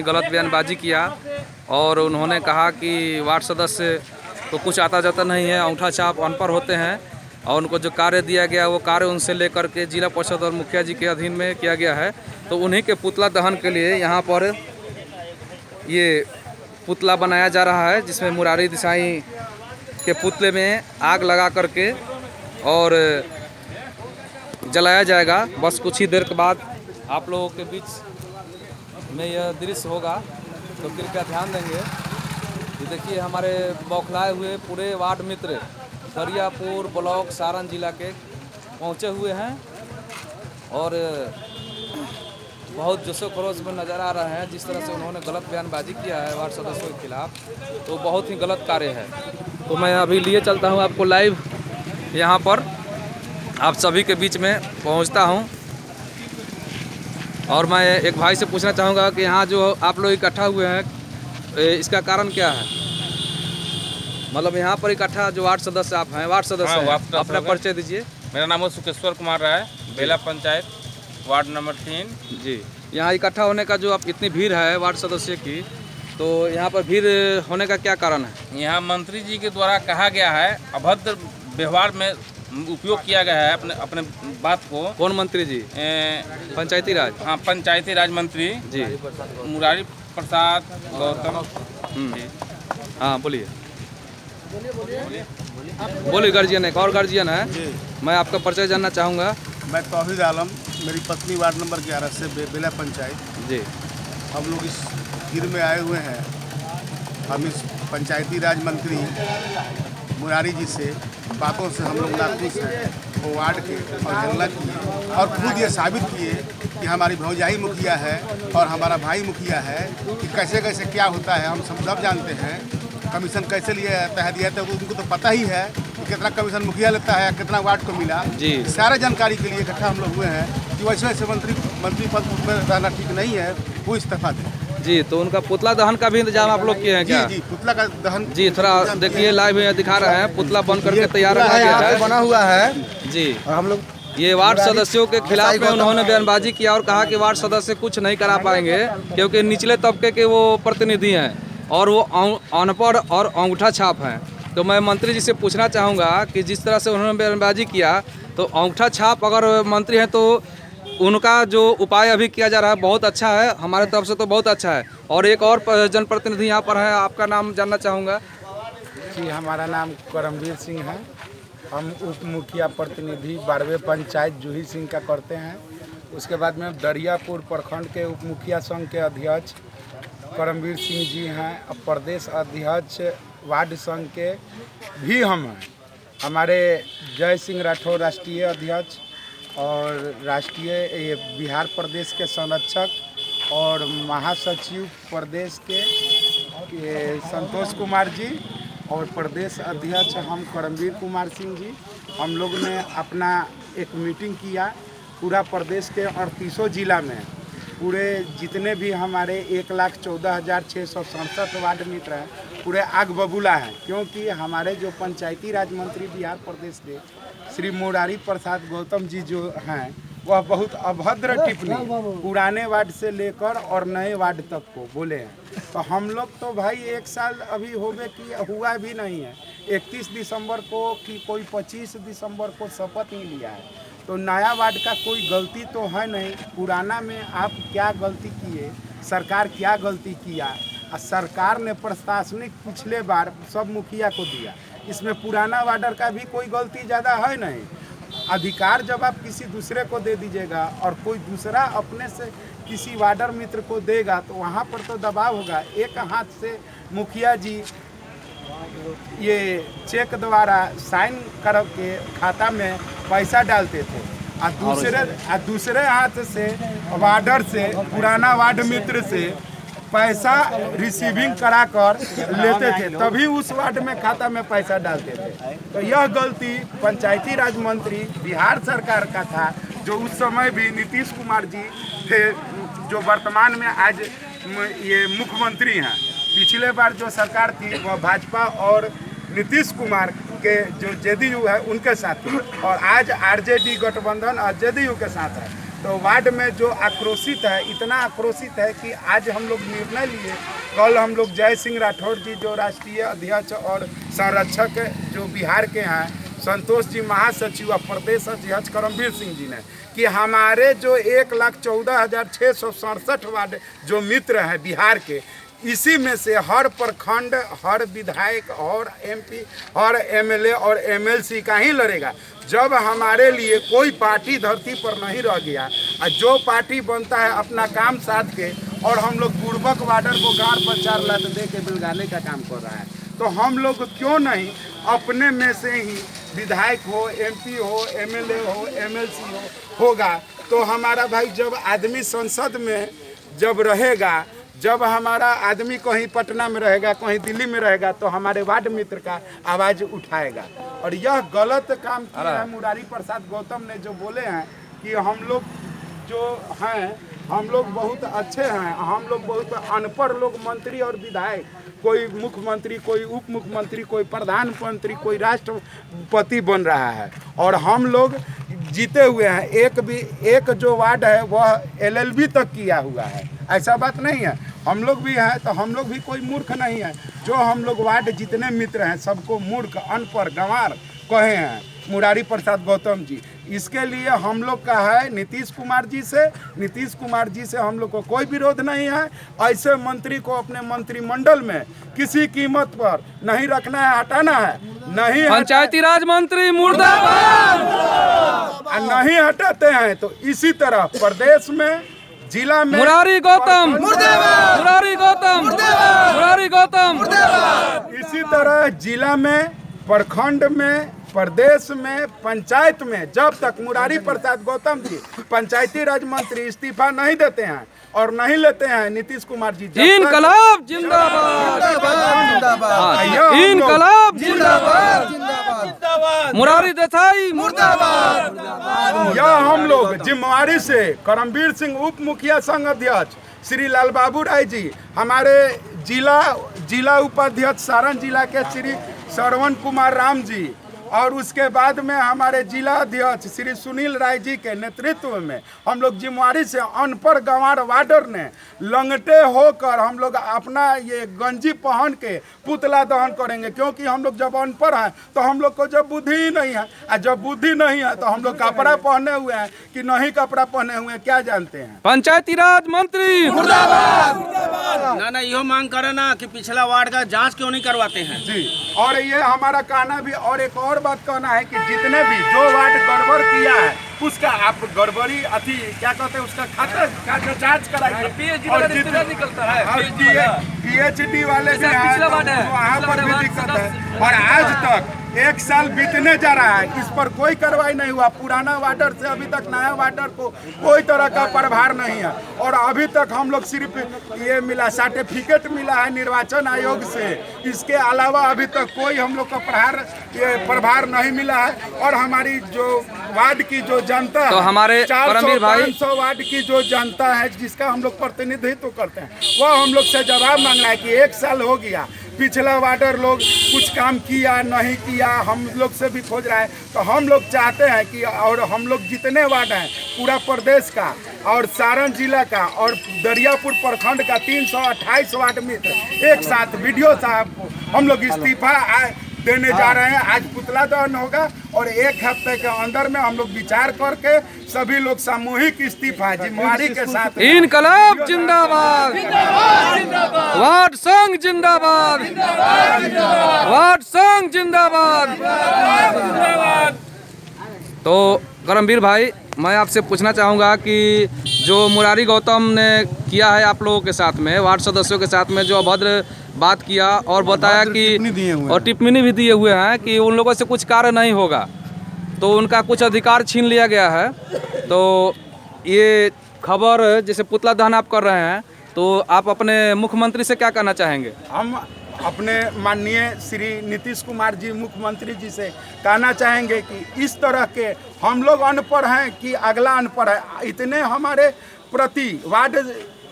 गलत बयानबाजी किया और उन्होंने कहा कि वार्ड सदस्य तो कुछ आता जाता नहीं है, अंगूठा छाप अनपढ़ होते हैं और उनको जो कार्य दिया गया वो कार्य उनसे लेकर के जिला परिषद और मुखिया जी के अधीन में किया गया है। तो उन्हीं के पुतला दहन के लिए यहाँ पर ये पुतला बनाया जा रहा है, जिसमें मुरारी देसाई के पुतले में आग लगा करके और जलाया जाएगा। बस कुछ ही देर के बाद आप लोगों के बीच में यह दृश्य होगा, तो कृपया ध्यान देंगे। ये देखिए हमारे बौखलाए हुए पूरे वार्ड मित्र दरियापुर ब्लॉक सारण जिला के पहुंचे हुए हैं और बहुत जोशो खरोश में नज़र आ रहे हैं। जिस तरह से उन्होंने गलत बयानबाजी किया है वार्ड सदस्यों के खिलाफ, तो बहुत ही गलत कार्य है। तो मैं अभी लिए चलता हूं आपको लाइव, यहां पर आप सभी के बीच में पहुंचता हूं। और मैं एक भाई से पूछना चाहूँगा कि यहाँ जो आप लोग इकट्ठा हुए हैं, इसका कारण क्या है? मतलब यहाँ पर इकट्ठा जो वार्ड सदस्य आप हैं, वार्ड सदस्य हैं, अपना परिचय दीजिए। मेरा नाम है सुकेश्वर कुमार राय, बेला पंचायत वार्ड नंबर 3 जी। यहाँ इकट्ठा होने का जो आप इतनी भीड़ है वार्ड सदस्य की, तो यहाँ पर भीड़ होने का क्या कारण है? यहाँ मंत्री जी के द्वारा कहा गया है, अभद्र व्यवहार में उपयोग किया गया है अपने बात को। कौन मंत्री जी? पंचायती राज। हाँ, पंचायती राज मंत्री जी, मुरारी प्रसाद गौतम। हाँ बोलिए बोलिए। गार्जियन है, एक और गार्जियन है, मैं आपका परिचय जानना चाहूँगा। मैं तौहीद आलम, मेरी पत्नी वार्ड नंबर 11 से बेला पंचायत। जी, हम लोग इस भीड़ में आए हुए हैं। हम इस पंचायती राज मंत्री मुरारी जी से बातों से हम लोग नाखुश हैं। वो वार्ड के अवहेलना किए और खुद ये साबित किए कि हमारी भौजाई मुखिया है और हमारा भाई मुखिया है, कि कैसे कैसे क्या होता है हम सब जानते हैं। कमीशन कैसे लिया जाता है, दिया जाता है, उनको तो पता ही है कि कितना कमीशन मुखिया लेता है, कितना वार्ड को मिला जी। सारे जानकारी के लिए इकट्ठा हम लोग हुए हैं कि वैसे वैसे मंत्री पद में रहना ठीक नहीं है, वो इस्तीफा दें। जी। तो उनका पुतला दहन का भी इंतजाम आप लोग किए हैं क्या? जी, पुतला का दहन। जी, थोड़ा देखिए लाइव में दिखा रहे हैं, पुतला बन करके तैयार रखा गया है, बना हुआ है जी। और हम लोग ये वार्ड सदस्यों के खिलाफ में उन्होंने बयानबाजी किया और कहा कि वार्ड सदस्य कुछ नहीं करा पाएंगे क्योंकि निचले तबके के वो प्रतिनिधि हैं और वो अनपढ़ और अंगूठा छाप हैं। तो मैं मंत्री जी से पूछना चाहूँगा कि जिस तरह से उन्होंने बयानबाजी किया, तो अंगूठा छाप अगर मंत्री हैं तो उनका जो उपाय अभी किया जा रहा है बहुत अच्छा है, हमारे तरफ से तो बहुत अच्छा है। और एक और जनप्रतिनिधि यहाँ पर है, आपका नाम जानना चाहूँगा। जी, हमारा नाम करमवीर सिंह है। हम उप मुखिया प्रतिनिधि 12वें पंचायत जूही सिंह का करते हैं। उसके बाद में दरियापुर प्रखंड के उप मुखिया संघ के अध्यक्ष करमवीर सिंह जी हैं। अब प्रदेश अध्यक्ष वार्ड संघ के भी हम हैं। हमारे जय सिंह राठौर राष्ट्रीय अध्यक्ष और राष्ट्रीय बिहार प्रदेश के संरक्षक और महासचिव प्रदेश के संतोष कुमार जी और प्रदेश अध्यक्ष हम करमवीर कुमार सिंह जी। हम लोग ने अपना एक मीटिंग किया पूरा प्रदेश के 38 जिला में, पूरे जितने भी हमारे 1,14,667 वार्ड मित्र हैं, पूरे आग बबूला हैं। क्योंकि हमारे जो पंचायती राज मंत्री बिहार प्रदेश के श्री मुरारी प्रसाद गौतम जी जो हैं, वह बहुत अभद्र टिप्पणी पुराने वार्ड से लेकर और नए वार्ड तक को बोले हैं। तो हम लोग तो भाई 1 साल अभी होवे कि हुआ भी नहीं है, 31 दिसंबर को कि कोई 25 दिसंबर को शपथ ही लिया है। तो नया वार्ड का कोई गलती तो है नहीं, पुराना में आप क्या गलती किए, सरकार क्या गलती किया। और सरकार ने प्रशासनिक पिछले बार सब मुखिया को दिया, इसमें पुराना वार्डर का भी कोई गलती ज़्यादा है नहीं। अधिकार जब आप किसी दूसरे को दे दीजिएगा और कोई दूसरा अपने से किसी वार्डर मित्र को देगा, तो वहाँ पर तो दबाव होगा। एक हाथ से मुखिया जी ये चेक द्वारा साइन करके खाता में पैसा डालते थे और दूसरे हाथ से वार्डर से, पुराना वार्ड मित्र से पैसा रिसीविंग कराकर लेते थे, तभी उस वार्ड में खाता में पैसा डालते थे। तो यह गलती पंचायती राज मंत्री बिहार सरकार का था, जो उस समय भी नीतीश कुमार जी थे, जो वर्तमान में आज ये मुख्यमंत्री हैं। पिछले बार जो सरकार थी वह भाजपा और नीतीश कुमार के जो जेडीयू है उनके साथ थी, और आज आरजेडी गठबंधन और जेडीयू के साथ है। तो वार्ड में जो आक्रोशित है, इतना आक्रोशित है कि आज हम लोग निर्णय लिए। कल हम लोग जय सिंह राठौर जी जो राष्ट्रीय अध्यक्ष और संरक्षक जो बिहार के हैं, संतोष जी महासचिव और प्रदेश अध्यक्ष करमवीर सिंह जी ने, कि हमारे जो 1,14,667 वार्ड जो मित्र हैं बिहार के, इसी में से हर प्रखंड, हर विधायक और MP और MLA और MLC का ही लड़ेगा। जब हमारे लिए कोई पार्टी धरती पर नहीं रह गया और जो पार्टी बनता है अपना काम साध के, और हम लोग बुड़बक वार्डर को गाड़ पर 4 लाख दे के बिलगाने का काम कर रहा है, तो हम लोग क्यों नहीं अपने में से ही विधायक हो, MP हो, MLA हो, MLC होगा। तो हमारा भाई जब आदमी संसद में जब रहेगा, जब हमारा आदमी कहीं पटना में रहेगा, कहीं दिल्ली में रहेगा, तो हमारे वार्ड मित्र का आवाज़ उठाएगा। और यह गलत काम किया है मुरारी प्रसाद गौतम ने, जो बोले हैं कि हम लोग जो हैं, हम लोग बहुत अच्छे हैं, हम लोग बहुत अनपढ़ लोग मंत्री और विधायक, कोई मुख्यमंत्री, कोई उप मुख्यमंत्री, कोई प्रधानमंत्री, कोई राष्ट्रपति बन रहा है, और हम लोग जीते हुए हैं। एक जो वार्ड है वह LLB तक किया हुआ है, ऐसा बात नहीं है। हम लोग भी हैं तो हम लोग भी कोई मूर्ख नहीं है। जो हम लोग वार्ड जितने मित्र हैं सबको मूर्ख, अनपढ़, गंवार कहे हैं मुरारी प्रसाद गौतम जी। इसके लिए हम लोग का है नीतीश कुमार जी से हम लोग को कोई विरोध नहीं है। ऐसे मंत्री को अपने मंत्रिमंडल में किसी कीमत पर नहीं रखना है, हटाना है। नहीं पंचायती राज मंत्री मुर्दाबाद, नहीं हटाते हैं तो इसी तरह प्रदेश में, जिला में मुरारी गौतम मुर्दाबाद, मुरारी गौतम मुर्दाबाद, मुरारी गौतम मुर्दाबाद। इसी तरह जिला में, प्रखंड में, प्रदेश में, पंचायत में, जब तक मुरारी प्रसाद गौतम जी पंचायती राज मंत्री इस्तीफा नहीं देते हैं और नहीं लेते हैं नीतीश कुमार जी, इनकलाब जिंदाबाद, इनकलाब जिंदाबाद, मुरारी देसाई मुर्दाबाद। यह हम लोग जिम्मेवारी से करमवीर सिंह उप मुखिया संघ अध्यक्ष श्री लाल बाबू राय जी, हमारे जिला उपाध्यक्ष सारण जिला के श्री श्रवण कुमार राम जी, और उसके बाद में हमारे जिला अध्यक्ष श्री सुनील राय जी के नेतृत्व में हम लोग जिम्मेवारी से अनपढ़ गंवार वार्डर ने लंगटे होकर हम लोग अपना ये गंजी पहन के पुतला दहन करेंगे। क्योंकि हम लोग जब अनपढ़ हैं तो हम लोग को जब बुद्धि ही नहीं है, और जब बुद्धि नहीं है तो हम लोग कपड़ा पहने हुए हैं कि नहीं कपड़ा पहने हुए हैं, क्या जानते हैं। पंचायती राज मंत्री मुर्दाबाद। ना यो मांग करे ना कि पिछला वार्ड का जांच क्यों नहीं करवाते हैं जी। और ये हमारा कहना भी, और एक और बात कहना है कि जितने भी जो वार्ड गड़बड़ किया है उसका आप गड़बड़ी क्या कहते हैं, उसका खाता का जांच कराइए। PhD वाले भी हैं, वहाँ पर भी दिक्कत है। और आज तक 1 साल बीतने जा रहा है, इस पर कोई कार्रवाई नहीं हुआ। पुराना वार्डर से अभी तक नया वार्डर को कोई तरह का प्रभार नहीं है। और अभी तक हम लोग सिर्फ ये मिला, सर्टिफिकेट मिला है निर्वाचन आयोग से, इसके अलावा अभी तक कोई हम लोग का प्रभार नहीं मिला है। और हमारी जो वार्ड की जो जनता, तो हमारे 400-500 वार्ड की जो जनता है जिसका हम लोग प्रतिनिधित्व करते हैं, वह हम लोग से जवाब मांग रहा है कि 1 साल हो गया, पिछला वार्डर लोग कुछ काम किया नहीं किया, हम लोग से भी खोज रहा है। तो हम लोग चाहते हैं कि, और हम लोग जितने वार्ड हैं पूरा प्रदेश का और सारण जिला का और दरियापुर प्रखंड का 328 वार्ड मित्र एक साथ वीडियो साहब को हम लोग इस्तीफा देने जा रहे हैं। आज पुतला दहन होगा और 1 हफ्ते के अंदर में हम लोग विचार करके सभी लोग सामूहिक इस्तीफा जिम्मेवारी के साथ। इनकलाब जिंदाबाद, वार्ड संघ जिंदाबाद, वार्ड संघ जिंदाबाद। तो करमवीर भाई, मैं आपसे पूछना चाहूँगा कि जो मुरारी गौतम ने किया है आप लोगों के साथ में, वार्ड सदस्यों के साथ में, जो अभद्र बात किया और बताया कि और टिप्पणी भी दिए हुए हैं कि उन लोगों से कुछ कार्य नहीं होगा, तो उनका कुछ अधिकार छीन लिया गया है। तो ये खबर, जैसे पुतला दहन आप कर रहे हैं, तो आप अपने मुख्यमंत्री से क्या कहना चाहेंगे? हम अपने माननीय श्री नीतीश कुमार जी मुख्यमंत्री जी से कहना चाहेंगे कि इस तरह के हम लोग अनपढ़ हैं कि अगला अनपढ़ है, इतने हमारे प्रति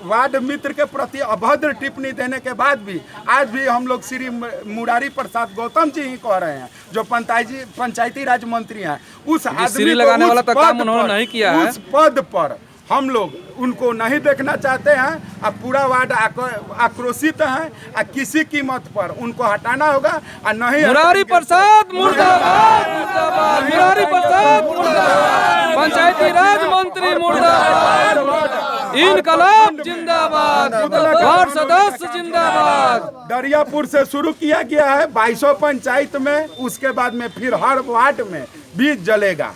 वार्ड मित्र के प्रति अभद्र टिप्पणी देने के बाद भी आज भी हम लोग श्री मुरारी प्रसाद गौतम जी ही कह रहे हैं, जो पंचायती राज मंत्री हैं उस आदमी सीढ़ी लगाने वाला तो काम उन्होंने नहीं किया है। उस पद पर हम लोग उनको नहीं देखना चाहते हैं। अब पूरा वार्ड आक्रोशित है और किसी कीमत पर उनको हटाना होगा और नहीं मुरारी प्रसाद मुर्दाबाद, मुर्दाबाद, मुरारी प्रसाद मुर्दाबाद, पंचायती राज मंत्री मुर्दाबाद, इनकलाब जिंदाबाद, वार्ड सदस्य जिंदाबाद। दरियापुर से शुरू किया गया है 2200 पंचायत में, उसके बाद में फिर हर वार्ड में बीज जलेगा।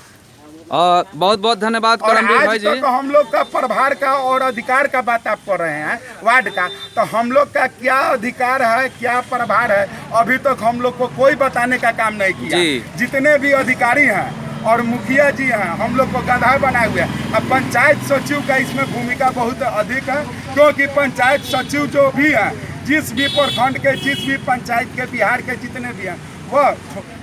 बहुत बहुत धन्यवाद और करमवीर भाई आज जी। तक हम लोग का प्रभार का और अधिकार का बात आप कर रहे हैं वार्ड का, तो हम लोग का क्या अधिकार है, क्या प्रभार है, अभी तक हम लोग को कोई बताने का काम नहीं किया। जितने भी अधिकारी हैं और मुखिया जी हैं हम लोग को गधा बनाए हुए हैं। अब पंचायत सचिव का इसमें भूमिका बहुत अधिक है, क्योंकि पंचायत सचिव जो भी है, जिस भी प्रखंड के, जिस भी पंचायत के, बिहार के जितने भी हैं, वह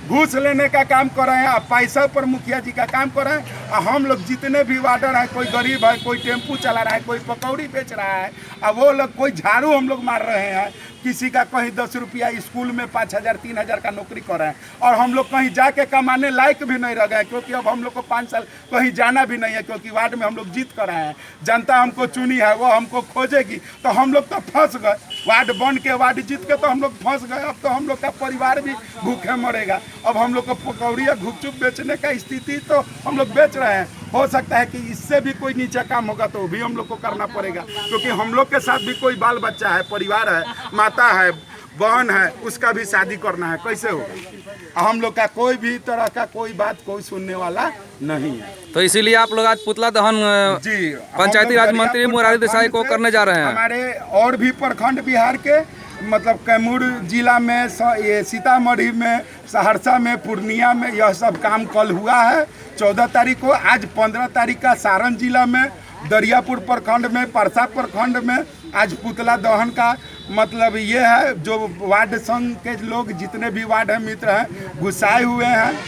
घूस लेने का काम कर रहे हैं, पैसा पर मुखिया जी का काम कर रहे हैं। और हम लोग जितने भी वार्डर हैं, कोई गरीब है, कोई टेम्पू चला रहा है, कोई पकौड़ी बेच रहा है, और वो लोग कोई झाड़ू हम लोग मार रहे हैं, किसी का कहीं 10 रुपया स्कूल में 5000 3000 का नौकरी कर रहे हैं, और हम लोग कहीं जाके कमाने लायक भी नहीं रह गए, क्योंकि अब हम लोग को 5 साल कहीं जाना भी नहीं है, क्योंकि वार्ड में हम लोग जीत कर रहे हैं। जनता हमको चुनी है, वो हमको खोजेगी, तो हम लोग तो फंस गए। वार्ड बन के, वार्ड जीत के तो हम लोग फंस गए। अब तो हम लोग का परिवार भी भूखे मरेगा। अब हम लोग को पकौड़ी या गुपचुप बेचने का स्थिति तो हम लोग बेच रहे हैं। हो सकता है कि इससे भी कोई नीचा काम होगा तो भी हम लोग को करना पड़ेगा, क्योंकि हम लोग के साथ भी कोई बाल बच्चा है, परिवार है, माता है, बहन है, उसका भी शादी करना है, कैसे होगा। हम लोग का कोई भी तरह का कोई बात कोई सुनने वाला नहीं है। तो इसीलिए आप लोग आज पुतला दहन जी पंचायती राज मंत्री मुरारी देसाई को करने जा रहे हैं। हमारे और भी प्रखंड बिहार के, मतलब कैमूर जिला में, ये सीतामढ़ी में, सहरसा में, पूर्णिया में, यह सब काम कल हुआ है 14 तारीख को। आज 15 तारीख का सारण जिला में, दरियापुर प्रखंड में, परसा प्रखंड में आज पुतला दहन का मतलब ये है। जो वार्ड संघ के लोग जितने भी वार्ड है मित्र हैं गुस्साए हुए हैं।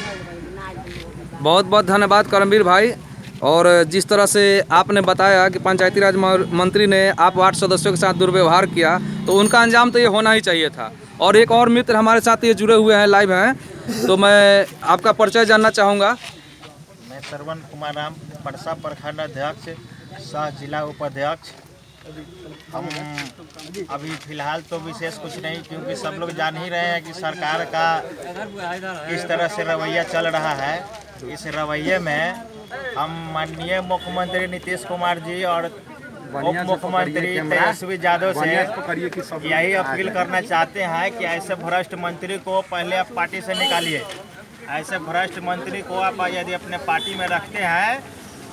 बहुत बहुत धन्यवाद करमवीर भाई। और जिस तरह से आपने बताया कि पंचायती राज मंत्री ने आप वार्ड सदस्यों के साथ दुर्व्यवहार किया, तो उनका अंजाम तो ये होना ही चाहिए था। और एक और मित्र हमारे साथ ये जुड़े हुए हैं, लाइव हैं, तो मैं आपका परिचय जानना चाहूँगा। मैं श्रवण कुमार राम, परसा प्रखंड अध्यक्ष, सह जिला उपाध्यक्ष। हम अभी फिलहाल तो विशेष कुछ नहीं, क्योंकि सब लोग जान ही रहे हैं कि सरकार का इस तरह से रवैया चल रहा है। इस रवैये में हम माननीय मुख्यमंत्री नीतीश कुमार जी और उप मुख्यमंत्री तेजस्वी यादव से यही अपील करना चाहते हैं कि ऐसे भ्रष्ट मंत्री को पहले आप पार्टी से निकालिए। ऐसे भ्रष्ट मंत्री को आप यदि अपने पार्टी में रखते हैं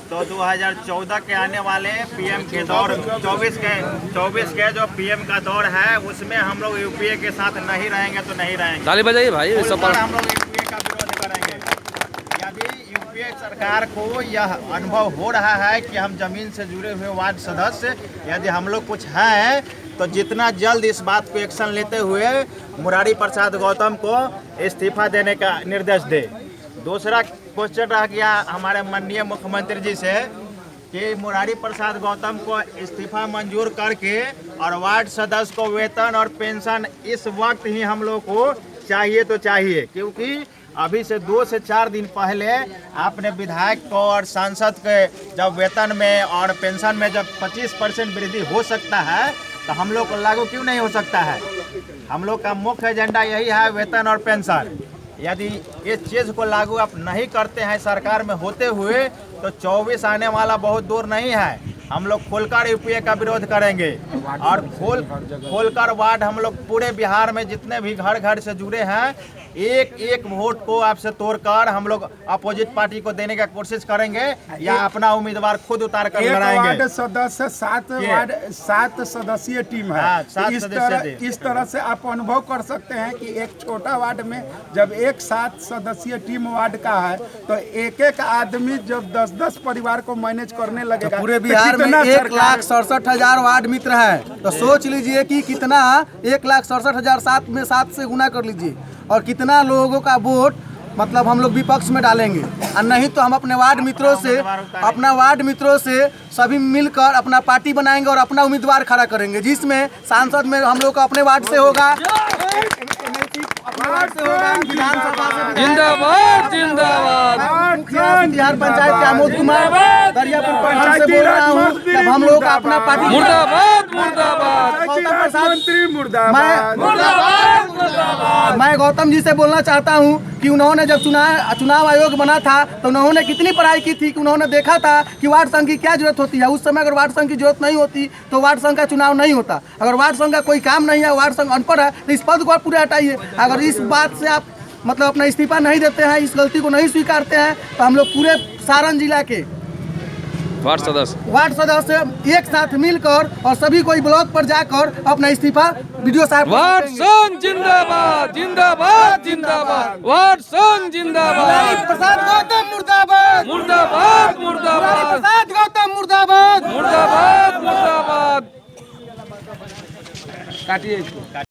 तो 2014 के आने वाले पीएम के दौर 24 के जो पीएम का दौर है उसमें हम लोग यूपीए के साथ नहीं रहेंगे तो नहीं रहेंगे। ताली बजाइए भाई। हम लोग यूपीए का विरोध करेंगे। यदि यूपीए सरकार को यह अनुभव हो रहा है कि हम जमीन से जुड़े हुए वार्ड सदस्य यदि हम लोग कुछ हैं, तो जितना जल्द इस बात को एक्शन लेते हुए मुरारी प्रसाद गौतम को इस्तीफा देने का निर्देश दे। दूसरा क्वेश्चन रह गया हमारे माननीय मुख्यमंत्री जी से कि मुरारी प्रसाद गौतम को इस्तीफा मंजूर करके और वार्ड सदस्य को वेतन और पेंशन इस वक्त ही हम लोग को चाहिए तो चाहिए, क्योंकि अभी से 2 से 4 दिन पहले आपने विधायक को और सांसद के जब वेतन में और पेंशन में जब 25% वृद्धि हो सकता है तो हम लोग को लागू क्यों नहीं हो सकता है। हम लोग का मुख्य एजेंडा यही है वेतन और पेंशन। यदि इस चीज़ को लागू आप नहीं करते हैं सरकार में होते हुए तो 24 आने वाला बहुत दूर नहीं है। हम लोग खोलकर यूपीए का विरोध करेंगे और खोलकर वार्ड हम लोग पूरे बिहार में जितने भी घर घर से जुड़े हैं एक वोट को आपसे तोड़कर हम लोग अपोजिट पार्टी को देने का कोशिश करेंगे या अपना उम्मीदवार खुद उतार कर लड़ाएंगे। वार्ड सदस्य 7 सदस्यीय टीम है। हाँ, इस तरह से आप अनुभव कर सकते हैं कि एक छोटा वार्ड में जब एक 7 सदस्यीय टीम वार्ड का है तो एक आदमी जब 10-10 परिवार को मैनेज करने लगेगा। पूरे बिहार में 1,67,000 वार्ड मित्र है, तो सोच लीजिए कि कितना 1,67,000 7 से गुना कर लीजिए और कितना लोगों का वोट मतलब हम लोग विपक्ष में डालेंगे। और नहीं तो हम अपने वार्ड मित्रों से सभी मिलकर अपना पार्टी बनाएंगे और अपना उम्मीदवार खड़ा करेंगे, जिसमें सांसद में हम लोग का अपने वार्ड से होगा, अपने वार्ड से होगा, विधानसभा से जिंदाबाद जिंदाबाद। मुखिया बिहार पंचायत के आमोद कुमार दरियापुर प्रखंड से बोल रहा हूँ। जब हम लोग का अपना पार्टी मुर्दाबाद मुर्दाबाद। गौतम प्रसाद मंत्री मुर्दाबाद। मैं गौतम जी से बोलना चाहता हूं कि उन्होंने जब चुनाव आयोग बना था तो उन्होंने कितनी पढ़ाई की थी कि उन्होंने देखा था कि वार्ड संघ की क्या जरूरत होती है। उस समय अगर वार्ड संघ की जरूरत नहीं होती तो वार्ड संघ का चुनाव नहीं होता। अगर वार्ड संघ का कोई काम नहीं है, वार्ड संघ अनपढ़ है, तो इस पद को आप पूरे हटाइए। अगर इस बात से आप मतलब अपना इस्तीफा नहीं देते हैं, इस गलती को नहीं स्वीकारते हैं, तो हम लोग पूरे सारण जिला के वार्ड सदस्य एक साथ मिलकर और सभी कोई ब्लॉक पर जाकर अपना इस्तीफा वीडियो साहब वार्ड संघ जिंदाबाद जिंदाबाद जिंदाबाद। वार्ड संघ जिंदाबाद। प्रसाद गौतम मुर्दाबाद मुर्दाबाद मुर्दाबाद प्रसाद गौतम मुर्दाबाद मुर्दाबाद मुर्दाबाद। काटिए इसको।